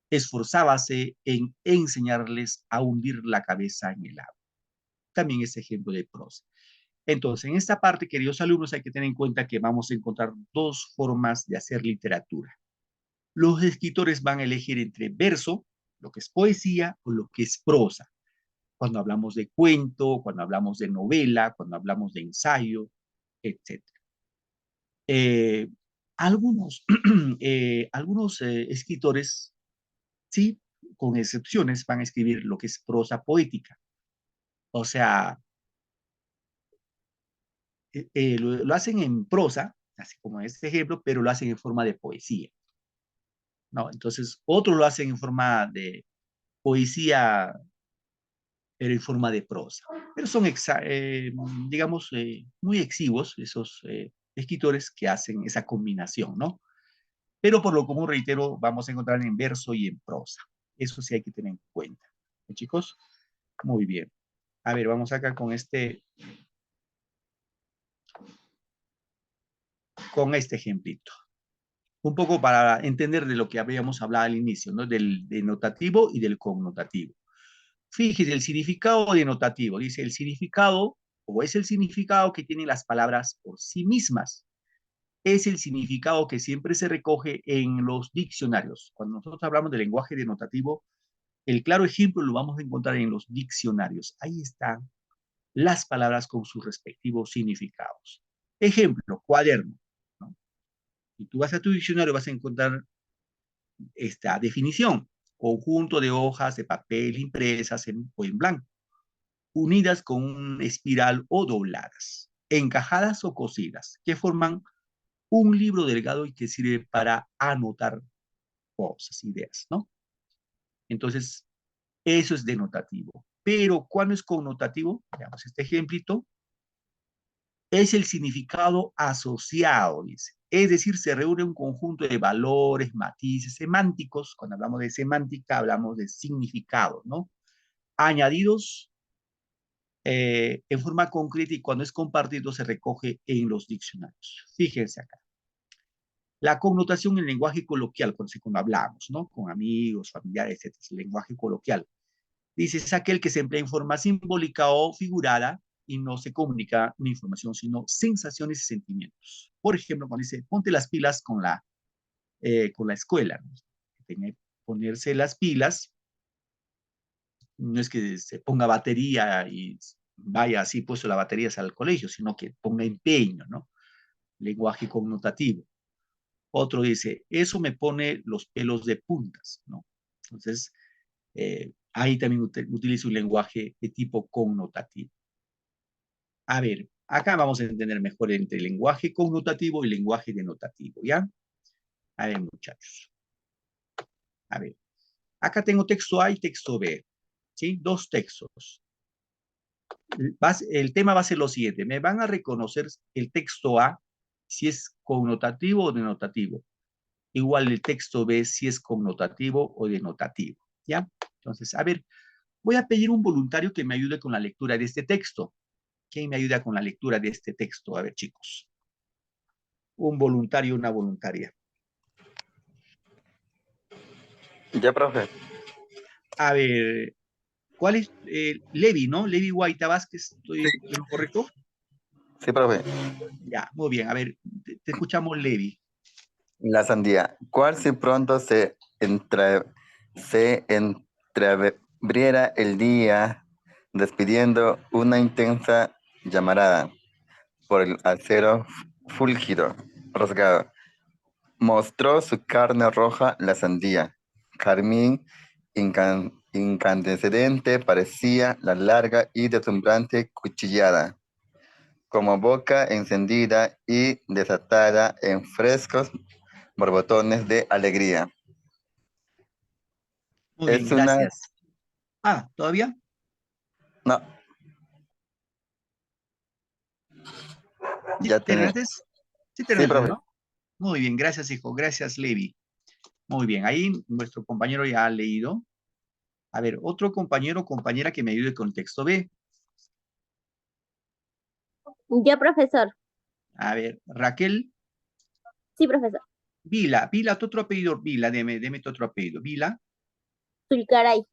esforzábase en enseñarles a hundir la cabeza en el agua. También es ejemplo de prosa. Entonces, en esta parte, queridos alumnos, hay que tener en cuenta que vamos a encontrar dos formas de hacer literatura. Los escritores van a elegir entre verso, lo que es poesía, o lo que es prosa. Cuando hablamos de cuento, cuando hablamos de novela, cuando hablamos de ensayo, etc. Algunos escritores, sí, con excepciones, van a escribir lo que es prosa poética. O sea, lo hacen en prosa, así como en este ejemplo, pero lo hacen en forma de poesía, ¿no? Entonces, otros lo hacen en forma de poesía, pero en forma de prosa. Pero son, digamos, muy exiguos esos escritores que hacen esa combinación, ¿no? Pero por lo común, reitero, vamos a encontrar en verso y en prosa. Eso sí hay que tener en cuenta. ¿Sí, chicos? Muy bien. A ver, vamos acá con este ejemplito. Un poco para entender de lo que habíamos hablado al inicio, ¿no? Del denotativo y del connotativo. Fíjese, el significado denotativo. Dice, el significado, o es el significado que tienen las palabras por sí mismas. Es el significado que siempre se recoge en los diccionarios. Cuando nosotros hablamos del lenguaje denotativo, el claro ejemplo lo vamos a encontrar en los diccionarios. Ahí están las palabras con sus respectivos significados. Ejemplo, cuaderno, ¿no? Y tú vas a tu diccionario, vas a encontrar esta definición: conjunto de hojas de papel impresas o en blanco, unidas con una espiral o dobladas, encajadas o cosidas, que forman un libro delgado y que sirve para anotar cosas, ideas, ¿no? Entonces, eso es denotativo. Pero, ¿cuándo es connotativo? Veamos este ejemplito. Es el significado asociado, dice. Es decir, se reúne un conjunto de valores, matices semánticos. Cuando hablamos de semántica, hablamos de significado, ¿no? Añadidos en forma concreta y cuando es compartido se recoge en los diccionarios. Fíjense acá. La connotación en lenguaje coloquial, cuando hablamos, ¿no? Con amigos, familiares, etc. El lenguaje coloquial. Dice, es aquel que se emplea en forma simbólica o figurada y no se comunica una información, sino sensaciones y sentimientos. Por ejemplo, cuando dice, ponte las pilas con la escuela, ¿no? Ponerse las pilas no es que se ponga batería y vaya así puesto la batería al colegio, sino que ponga empeño, ¿no? Lenguaje connotativo. Otro dice, eso me pone los pelos de puntas, ¿no? Entonces, ahí también utilizo un lenguaje de tipo connotativo. A ver, acá vamos a entender mejor entre lenguaje connotativo y lenguaje denotativo, ¿ya? A ver, muchachos. A ver, acá tengo texto A y texto B, ¿sí? Dos textos. El tema va a ser lo siguiente. Me van a reconocer el texto A si es connotativo o denotativo. Igual el texto B si es connotativo o denotativo, ¿ya? Entonces, a ver, voy a pedir un voluntario que me ayude con la lectura de este texto. ¿Quién me ayuda con la lectura de este texto? A ver, chicos. Un voluntario, una voluntaria. Ya, profe. A ver, ¿cuál es? Levi, ¿no? Levi Guaita Vázquez, ¿estoy en lo correcto? Sí, profe. Ya, muy bien. A ver, te escuchamos, Levi. La sandía. ¿Cuál si pronto se entreabriera el día despidiendo una intensa llamarada por el acero fúlgido, rasgado? Mostró su carne roja la sandía. Carmín incandescente parecía la larga y deslumbrante cuchillada, como boca encendida y desatada en frescos borbotones de alegría. Muy bien, Es una... gracias. Ah, ¿todavía? No, ¿Sí ya tenía. terminaste? Sí Sí, terminaste, profe. ¿no? Muy bien, gracias, hijo. Gracias, Levi. Muy bien, ahí nuestro compañero ya ha leído. A ver, otro compañero o compañera que me ayude con el texto B. Ya, profesor. A ver, Raquel Sí, profesor. Vila. Vila, tu otro apellido, Vila, deme tu otro apellido. Vila. Tulcaray.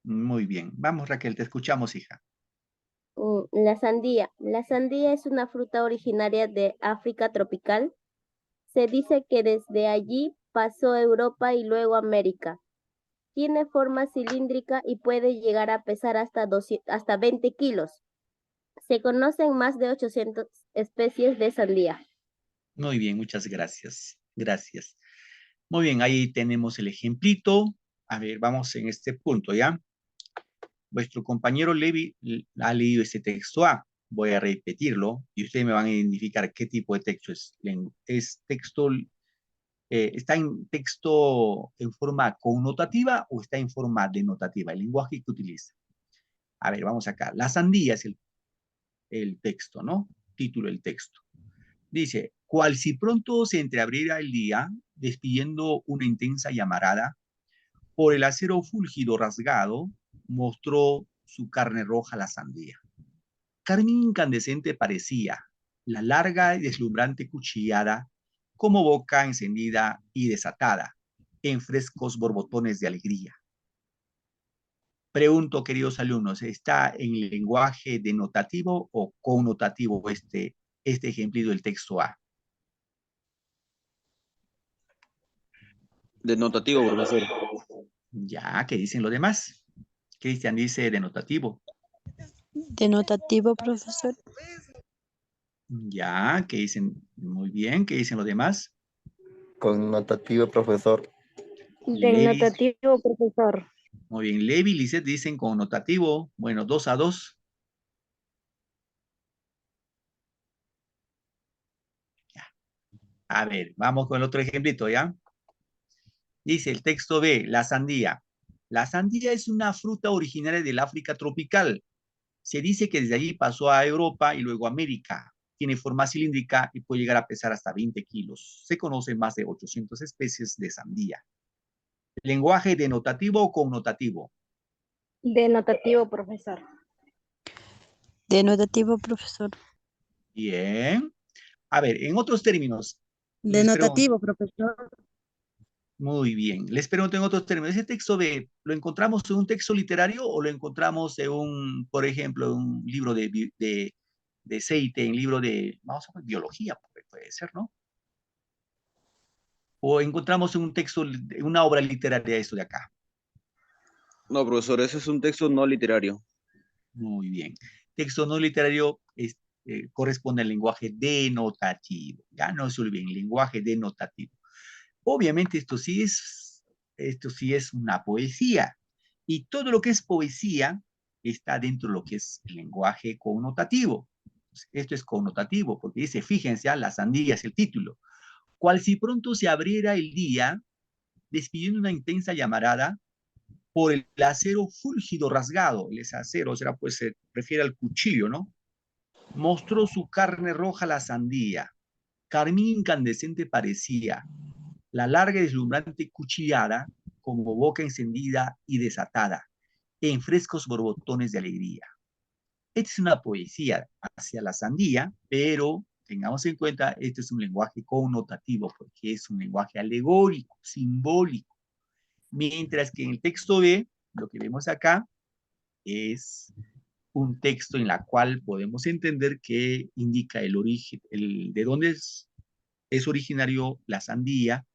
Muy bien. Vamos, Raquel, te escuchamos, hija. La sandía. La sandía es una fruta originaria de África tropical. Se dice que desde allí pasó a Europa y luego a América. Tiene forma cilíndrica y puede llegar a pesar hasta 20 kilos. Se conocen más de 800 especies de sandía. Muy bien, muchas gracias. Gracias. Muy bien, ahí tenemos el ejemplito. A ver, vamos en este punto, ¿ya? Vuestro compañero Levi ha leído este texto A. Voy a repetirlo y ustedes me van a identificar qué tipo de texto es. ¿Es texto, está en texto en forma connotativa o está en forma denotativa? El lenguaje que utiliza. A ver, vamos acá. La sandía es el texto, ¿no? Título del texto. Dice, cual si pronto se entreabriera el día, despidiendo una intensa llamarada, por el acero fúlgido rasgado, mostró su carne roja la sandía. Carmín incandescente parecía, la larga y deslumbrante cuchillada, como boca encendida y desatada, en frescos borbotones de alegría. Pregunto, queridos alumnos, ¿está en lenguaje denotativo o connotativo este ejemplito del texto A? Denotativo, profesor. Ya, ¿qué dicen los demás? Cristian dice denotativo. Denotativo, profesor. Ya, ¿qué dicen? Muy bien, ¿qué dicen los demás? Connotativo, profesor. Levi, Denotativo, profesor. muy bien, Levi y Lisette dicen connotativo. Bueno, 2-2. Ya. A ver, vamos con el otro ejemplito, ¿ya? Dice el texto B, la sandía. La sandía es una fruta originaria del África tropical. Se dice que desde allí pasó a Europa y luego a América. tiene forma cilíndrica y puede llegar a pesar hasta 20 kilos. Se conocen más de 800 especies de sandía. ¿Lenguaje denotativo o connotativo? Denotativo, profesor. Denotativo, profesor. Bien. A ver, en otros términos, les pregunto, Denotativo, profesor. muy bien, les pregunto en otros términos, ¿ese texto lo encontramos en un texto literario o lo encontramos en un, por ejemplo, en un libro de Seite, en libro de, vamos a ver, biología, puede ser, ¿no? O encontramos en un texto, en una obra literaria esto de acá. No, profesor, ese es un texto no literario. Muy bien. Texto no literario corresponde al lenguaje denotativo. Ya no se olviden, lenguaje denotativo. Obviamente esto sí es una poesía. Y todo lo que es poesía está dentro de lo que es el lenguaje connotativo. Esto es connotativo, porque dice, fíjense, la sandía es el título. Cual si pronto se abriera el día, despidiendo una intensa llamarada, por el acero fúlgido rasgado. El acero será, pues, se refiere al cuchillo, ¿no? Mostró su carne roja la sandía, carmín incandescente parecía, la larga y deslumbrante cuchillada, como boca encendida y desatada, en frescos borbotones de alegría. Esta es una poesía hacia la sandía, pero tengamos en cuenta, este es un lenguaje connotativo, porque es un lenguaje alegórico, simbólico. Mientras que en el texto B, lo que vemos acá es un texto en la cual podemos entender que indica el origen, de dónde es originario la sandía,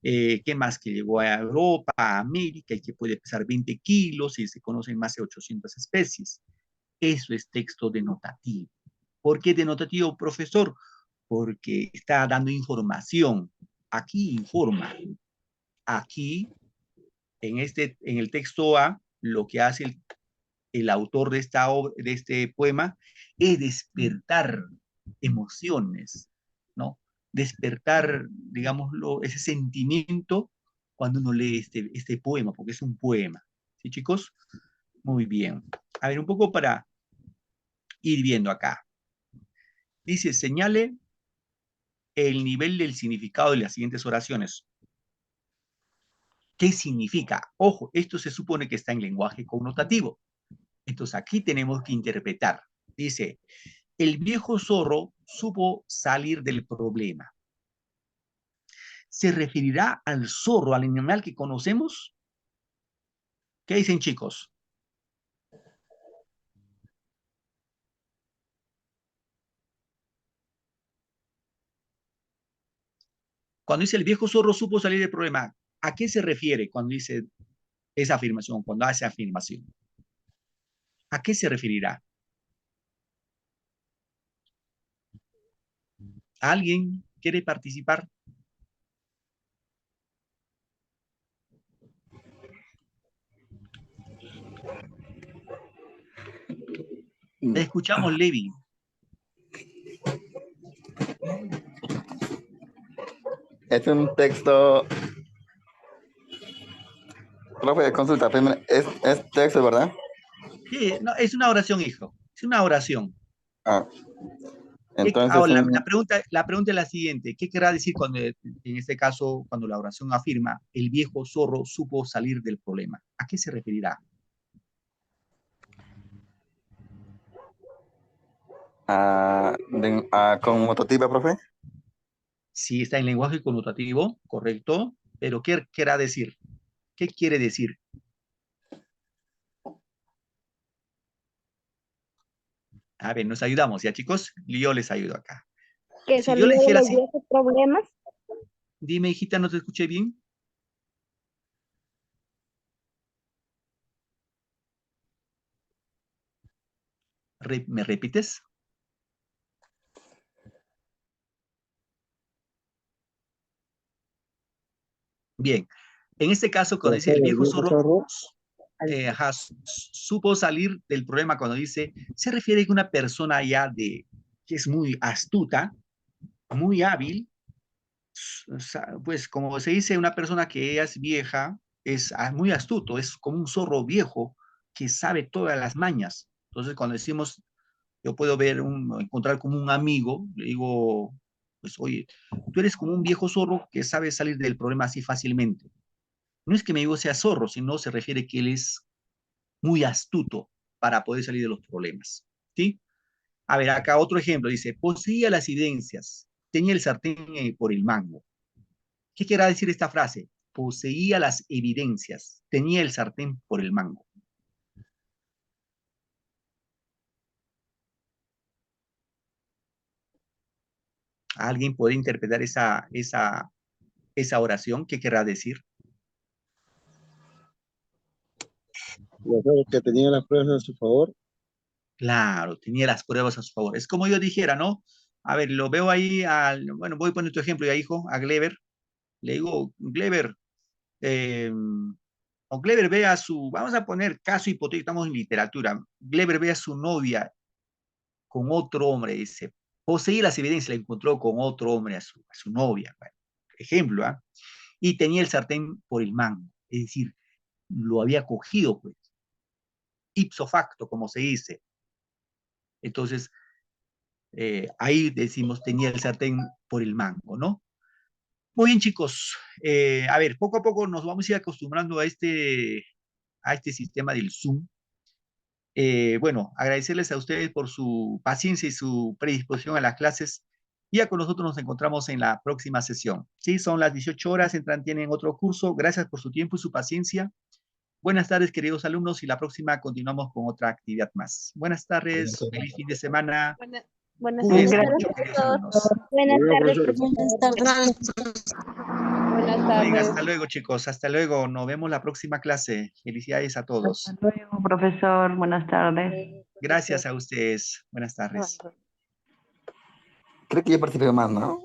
qué más que llegó a Europa, a América y que puede pesar 20 kilos y se conocen más de 800 especies. Eso es texto denotativo. ¿Por qué denotativo, profesor? Porque está dando información. Aquí informa. Aquí, en el texto A, lo que hace el autor de este poema es despertar emociones, ¿no? Despertar, digámoslo, ese sentimiento cuando uno lee este poema, porque es un poema. ¿Sí, chicos? Muy bien. A ver, un poco para ir viendo acá. Dice, señale el nivel del significado de las siguientes oraciones. ¿Qué significa? Ojo, esto se supone que está en lenguaje connotativo. Entonces aquí tenemos que interpretar. Dice, el viejo zorro supo salir del problema. ¿Se referirá al zorro, al animal que conocemos? ¿Qué dicen, chicos? Cuando dice el viejo zorro supo salir del problema, ¿a qué se refiere cuando dice esa afirmación, cuando hace afirmación? ¿A qué se referirá? ¿Alguien quiere participar? Te escuchamos, Levi. Es un texto, profe, consulta, primero, es texto, ¿verdad? Sí, no, es una oración, hijo. Es una oración. Ah, entonces Ahora, la pregunta es la siguiente. ¿Qué querrá decir cuando, en este caso, cuando la oración afirma el viejo zorro supo salir del problema? ¿A qué se referirá? connotativa, profe. Sí, está en lenguaje connotativo, correcto, pero ¿qué querrá decir? ¿Qué quiere decir? A ver, nos ayudamos, ¿ya, chicos? Yo les ayudo acá. Que Si yo salió les de dijera los así, viejos problemas. dime, hijita, ¿no te escuché bien? ¿Me repites? Bien, en este caso, cuando dice el viejo zorro, supo salir del problema cuando dice, se refiere a una persona ya que es muy astuta, muy hábil, pues como se dice, una persona que es vieja, es muy astuto, es como un zorro viejo que sabe todas las mañas. Entonces, cuando decimos Yo puedo encontrar como un amigo, le digo, pues oye, tú eres como un viejo zorro que sabe salir del problema así fácilmente. No es que mi amigo sea zorro, sino se refiere que él es muy astuto para poder salir de los problemas. ¿Sí? A ver, acá otro ejemplo, dice, poseía las evidencias, tenía el sartén por el mango. ¿Qué quiere decir esta frase? Poseía las evidencias, tenía el sartén por el mango. ¿Alguien puede interpretar esa oración? ¿Qué querrá decir? Que tenía las pruebas a su favor. Claro, tenía las pruebas a su favor. Es como yo dijera, ¿no? A ver, lo veo ahí, bueno, voy a poner tu ejemplo ya, hijo, a Gleber. Le digo, Gleber, o Gleber ve a su, vamos a poner caso hipotético, estamos en literatura. Gleber ve a su novia con otro hombre, dice, poseía las evidencias, la encontró con otro hombre, a su novia. Bueno, ejemplo, ¿ah? Y tenía el sartén por el mango, es decir, lo había cogido, pues, ipso facto, como se dice. Entonces, ahí decimos, tenía el sartén por el mango, ¿no? Muy bien, chicos. A ver, poco a poco nos vamos a ir acostumbrando a este sistema del Zoom. Bueno, agradecerles a ustedes por su paciencia y su predisposición a las clases. Ya con nosotros nos encontramos en la próxima sesión. Sí, son las 18 horas, tienen otro curso. Gracias por su tiempo y su paciencia. Buenas tardes, queridos alumnos, y la próxima continuamos con otra actividad más. Buenas tardes, feliz fin de semana. Buenas Cuídense tardes, mucho, queridos alumnos. Buenas tardes, Buenas tardes. Buenas Bien, tardes. hasta luego, chicos. Hasta luego. Nos vemos la próxima clase. Felicidades a todos. Hasta luego, profesor. Buenas tardes. Gracias a ustedes. Buenas tardes. Creo que yo participé más, ¿no?